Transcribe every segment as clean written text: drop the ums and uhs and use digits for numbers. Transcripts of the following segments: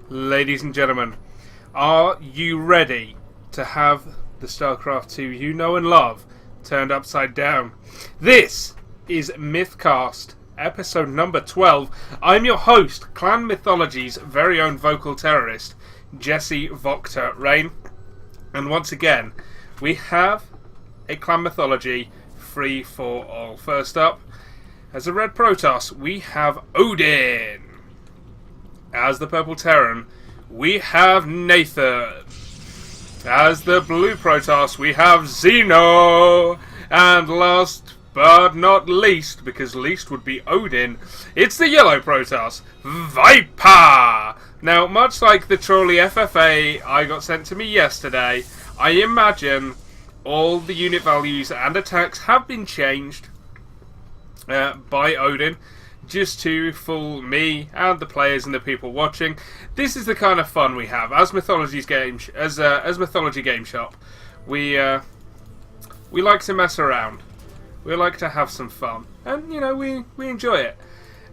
Ladies and gentlemen, are you ready to have the StarCraft 2 you know and love turned upside down? This is MythCast, episode number 12. I'm your host, Clan Mythology's very own vocal terrorist, Jesse Voctor Rain. And once again, we have a Clan Mythology free for all. First up, as a Red Protoss, we have Odin. As the Purple Terran, we have Nathan. As the Blue Protoss, we have Xeno. And last but not least, because least would be Odin, it's the Yellow Protoss, Viper. Now, much like the trolley FFA I got sent to me yesterday, I imagine all the unit values and attacks have been changed by Odin, just to fool me and the players and the people watching. This is the kind of fun we have as Mythology Game Shop. We like to mess around. We like to have some fun, and we enjoy it.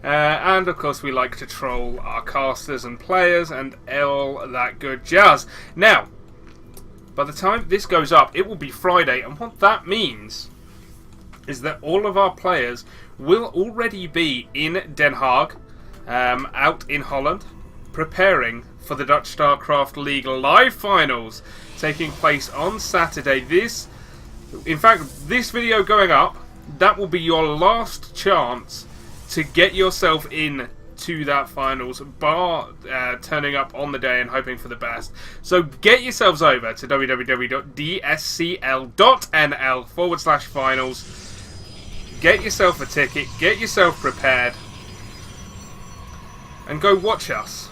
And of course, we like to troll our casters and players and all that good jazz. Now, by the time this goes up, it will be Friday, and what that means is that all of our players will already be in Den Haag, out in Holland, preparing for the Dutch StarCraft League live finals taking place on Saturday. In fact, this video going up, that will be your last chance to get yourself in to that finals, bar turning up on the day and hoping for the best. So get yourselves over to www.dscl.nl/finals. Get yourself a ticket, get yourself prepared, and go watch us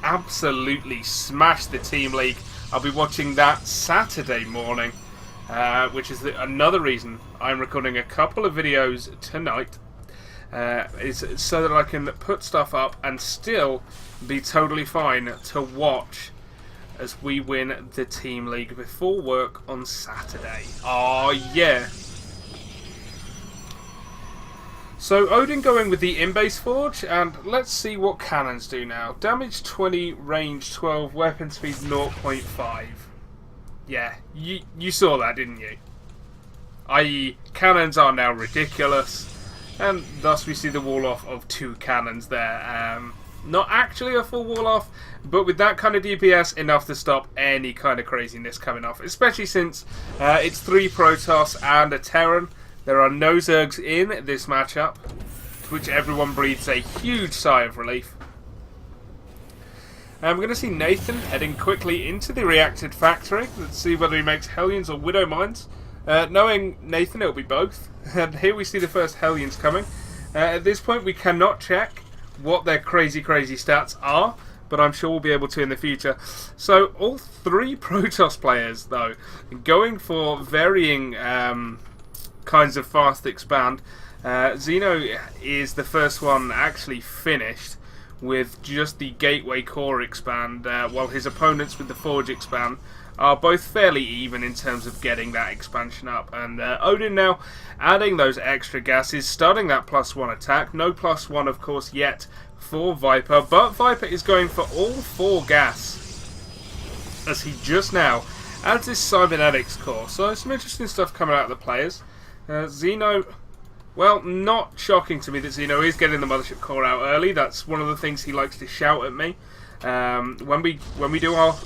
absolutely smash the Team League. I'll be watching that Saturday morning, which is another reason I'm recording a couple of videos tonight, is so that I can put stuff up and still be totally fine to watch as we win the Team League before work on Saturday. Oh yeah! So Odin going with the in-base forge, and let's see what cannons do now. Damage 20, range 12, weapon speed 0.5. Yeah, you saw that, didn't you? I.e., cannons are now ridiculous, and thus we see the wall-off of 2 cannons there. Not actually a full wall-off, but with that kind of DPS, enough to stop any kind of craziness coming off, especially since it's 3 Protoss and a Terran. There are no Zergs in this matchup, to which everyone breathes a huge sigh of relief. And we're going to see Nathan heading quickly into the reacted factory. Let's see whether he makes Hellions or Widow Mines. Knowing Nathan, it'll be both. And here we see the first Hellions coming. At this point, we cannot check what their crazy stats are, but I'm sure we'll be able to in the future. So, all 3 Protoss players, though, going for varying kinds of fast expand. Xeno is the first one actually finished with just the Gateway Core expand, while his opponents with the Forge expand are both fairly even in terms of getting that expansion up. And Odin now adding those extra gases, starting that +1 attack. No +1 of course yet for Viper, but Viper is going for all 4 gas as he just now adds his Cybernetics core. So some interesting stuff coming out of the players. Xeno, well, not shocking to me that Xeno is getting the Mothership core out early. That's one of the things he likes to shout at me when we do our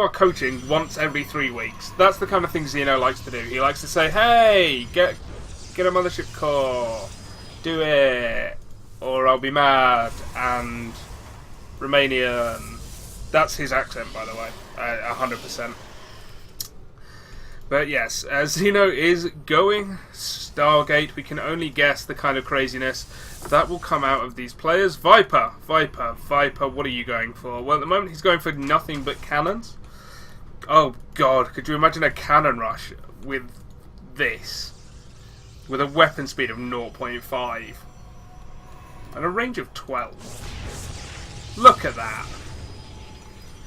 coaching once every 3 weeks. That's the kind of thing Xeno likes to do. He likes to say, "Hey, get a Mothership core, do it, or I'll be mad." And Romanian. That's his accent, by the way, 100%. But yes, Xeno is going Stargate. We can only guess the kind of craziness that will come out of these players. Viper, what are you going for? Well, at the moment he's going for nothing but cannons. Oh god, could you imagine a cannon rush with this? With a weapon speed of 0.5. And a range of 12. Look at that.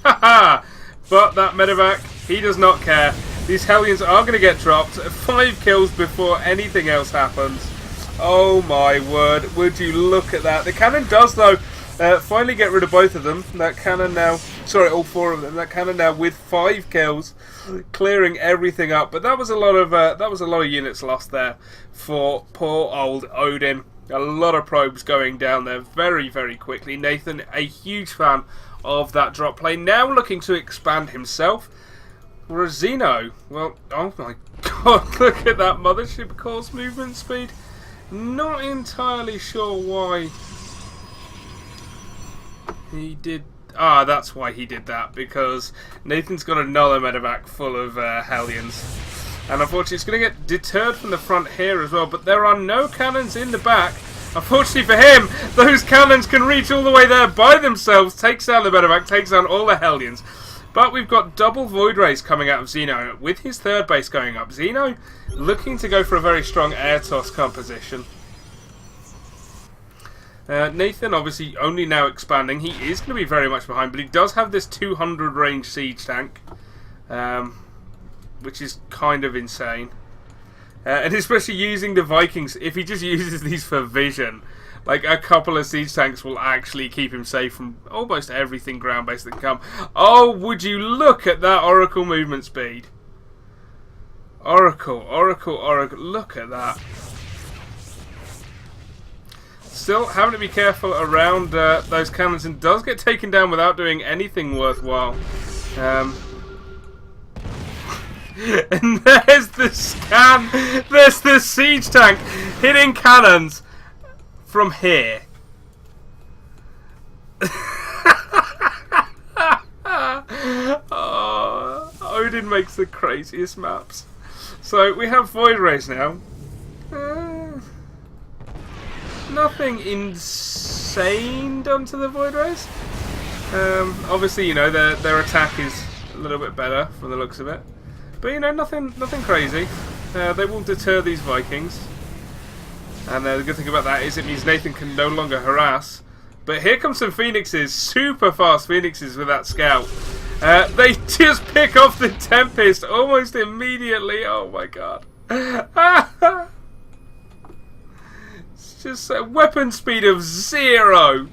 Haha! But that medevac, he does not care. These Hellions are going to get dropped. 5 kills before anything else happens. Oh my word, would you look at that. The cannon does, though, Finally get rid of both of them. That cannon now... Sorry, all 4 of them. That cannon now with 5 kills, clearing everything up. But that was a lot of units lost there for poor old Odin. A lot of probes going down there very, very quickly. Nathan, a huge fan of that drop play, now looking to expand himself. Whereas Xeno, well, oh my god, look at that mothership course movement speed. Not entirely sure why he did... Ah, that's why he did that, because Nathan's got another medevac full of Hellions. And unfortunately it's going to get deterred from the front here as well, but there are no cannons in the back. Unfortunately for him, those cannons can reach all the way there by themselves, takes down the medevac, takes down all the Hellions. But we've got double Void Rays coming out of Xeno, with his 3rd base going up. Xeno looking to go for a very strong air toss composition. Nathan obviously only now expanding. He is going to be very much behind, but he does have this 200 range siege tank, which is kind of insane. And especially using the Vikings, if he just uses these for vision, like a couple of siege tanks will actually keep him safe from almost everything ground-based that can come. Oh, would you look at that Oracle movement speed. Oracle, look at that. Still having to be careful around those cannons, and does get taken down without doing anything worthwhile. And there's the scan, there's the siege tank hitting cannons from here. Oh, Odin makes the craziest maps. So we have Void Rays now. Nothing insane done to the Void Rays. Obviously, you know, their attack is a little bit better from the looks of it. But, you know, nothing crazy. They will deter these Vikings. And the good thing about that is it means Nathan can no longer harass. But here comes some Phoenixes, super fast Phoenixes with that scout. They just pick off the Tempest almost immediately. Oh my god. It's just a weapon speed of 0.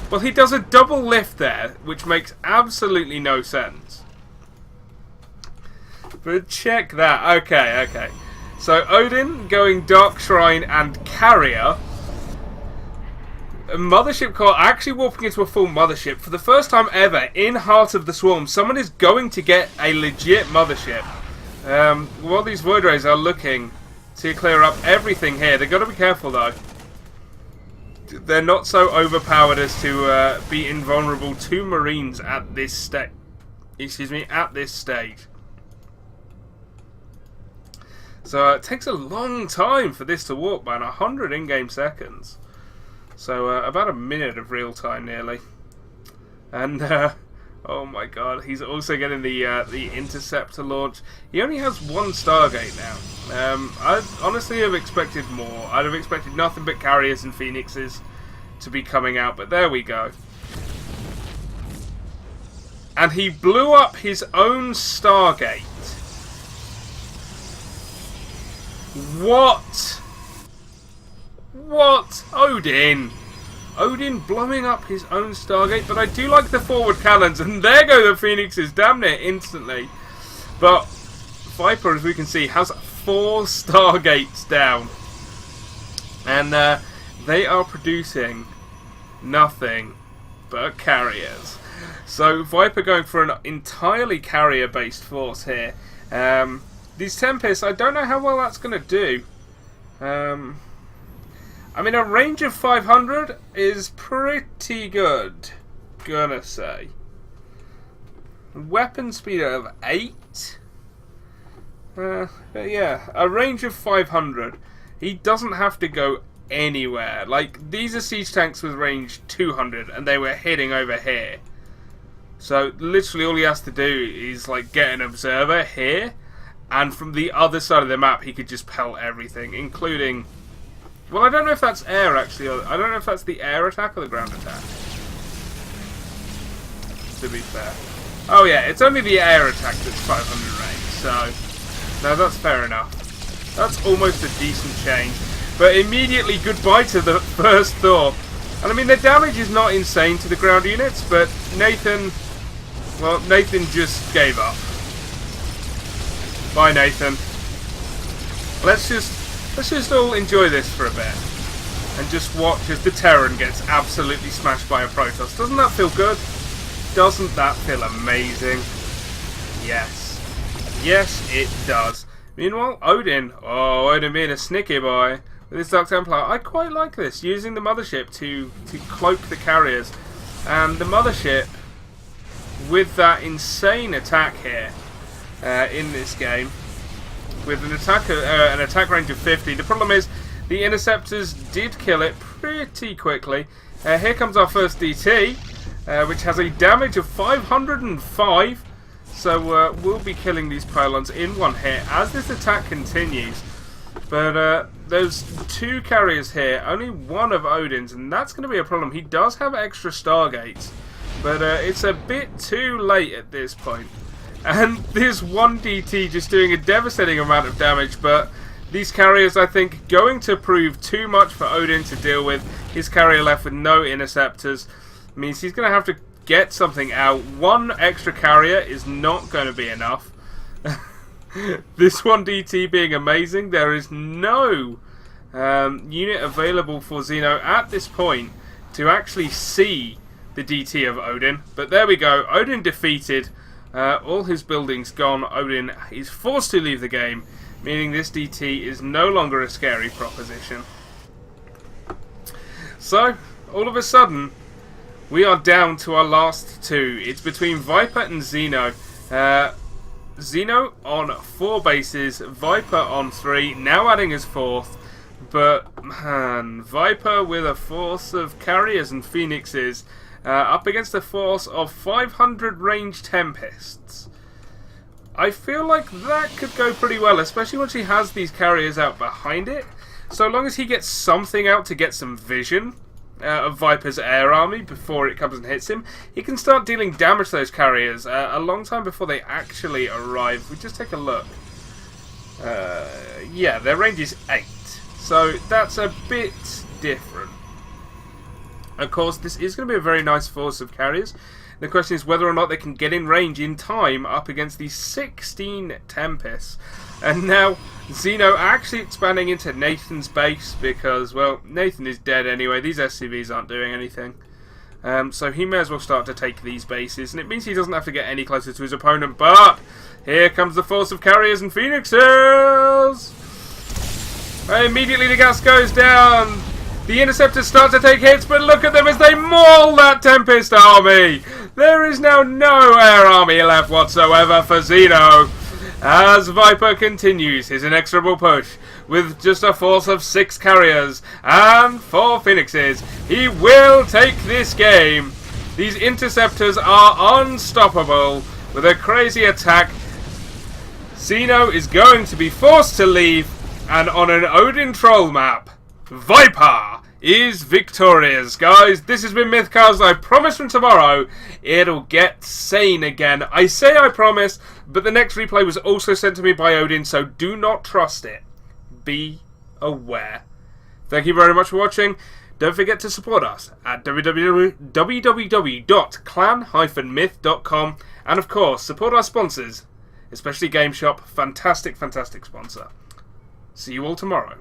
Well, he does a double lift there, which makes absolutely no sense. But check that. Okay. So Odin going Dark Shrine and Carrier. A Mothership core actually warping into a full Mothership. For the first time ever in Heart of the Swarm, someone is going to get a legit Mothership. While these Void Rays are looking to clear up everything here, they've got to be careful though. They're not so overpowered as to be invulnerable to Marines at this stage. So it takes a long time for this to warp, man. 100 in-game seconds. So about a minute of real time nearly. And oh my god, he's also getting the interceptor launch. He only has 1 Stargate now. I honestly have expected more. I'd have expected nothing but carriers and phoenixes to be coming out, but there we go. And he blew up his own Stargate. What? What? Odin blowing up his own Stargate, but I do like the forward cannons, and there go the Phoenixes, damn near instantly. But Viper, as we can see, has 4 Stargates down. And they are producing nothing but carriers. So Viper going for an entirely carrier-based force here. These Tempests, I don't know how well that's going to do. I mean, a range of 500 is pretty good, gonna say. Weapon speed of 8. Yeah, a range of 500. He doesn't have to go anywhere. Like, these are siege tanks with range 200, and they were hitting over here. So, literally all he has to do is, like, get an observer here, and from the other side of the map, he could just pelt everything, including... Well, I don't know if that's air, actually. I don't know if that's the air attack or the ground attack, to be fair. Oh, yeah, it's only the air attack that's 500 range, so... No, that's fair enough. That's almost a decent change. But immediately goodbye to the first Thor. And I mean, the damage is not insane to the ground units, but Nathan just gave up. Bye, Nathan. Let's just all enjoy this for a bit. And just watch as the Terran gets absolutely smashed by a Protoss. Doesn't that feel good? Doesn't that feel amazing? Yes. Yes, it does. Meanwhile, Odin. Oh, Odin being a snicky boy. With his Dark Templar. I quite like this. Using the Mothership to cloak the carriers. And the Mothership, with that insane attack here in this game, with an attack range of 50. The problem is, the Interceptors did kill it pretty quickly. Here comes our first DT, which has a damage of 505. So we'll be killing these pylons in one hit as this attack continues. But those two carriers here, only one of Odin's, and that's going to be a problem. He does have extra Stargates, but it's a bit too late at this point. And this one DT just doing a devastating amount of damage, but these carriers, I think, going to prove too much for Odin to deal with. His carrier left with no Interceptors means he's going to have to get something out. One extra carrier is not going to be enough. This one DT being amazing. There is no unit available for Xeno at this point to actually see the DT of Odin. But there we go. Odin defeated. All his buildings gone. Odin is forced to leave the game, meaning this DT is no longer a scary proposition. So, all of a sudden, we are down to our last two. It's between Viper and Xeno. Xeno on 4 bases, Viper on 3, now adding his 4th. But, man, Viper with a force of carriers and phoenixes up against a force of 500 range Tempests. I feel like that could go pretty well, especially once he has these carriers out behind it. So long as he gets something out to get some vision of Viper's air army before it comes and hits him, he can start dealing damage to those carriers a long time before they actually arrive. We just take a look. Yeah, their range is 8, so that's a bit different. Of course, this is going to be a very nice force of carriers. The question is whether or not they can get in range in time up against these 16 Tempests. And now, Xeno actually expanding into Nathan's base because, well, Nathan is dead anyway. These SCVs aren't doing anything. So he may as well start to take these bases. And it means he doesn't have to get any closer to his opponent. But here comes the force of carriers and phoenixes! Immediately the gas goes down. The Interceptors start to take hits, but look at them as they maul that Tempest army! There is now no air army left whatsoever for Xeno, as Viper continues his inexorable push with just a force of 6 carriers and 4 phoenixes. He will take this game. These Interceptors are unstoppable with a crazy attack. Xeno is going to be forced to leave, and on an Odin troll map, Viper is victorious. Guys, this has been MythCast. I promise from tomorrow it'll get sane again. I say I promise, but the next replay was also sent to me by Odin, so do not trust it. Be aware. Thank you very much for watching. Don't forget to support us at www.clan-myth.com, and of course support our sponsors, especially GameShop. Fantastic, fantastic sponsor. See you all tomorrow.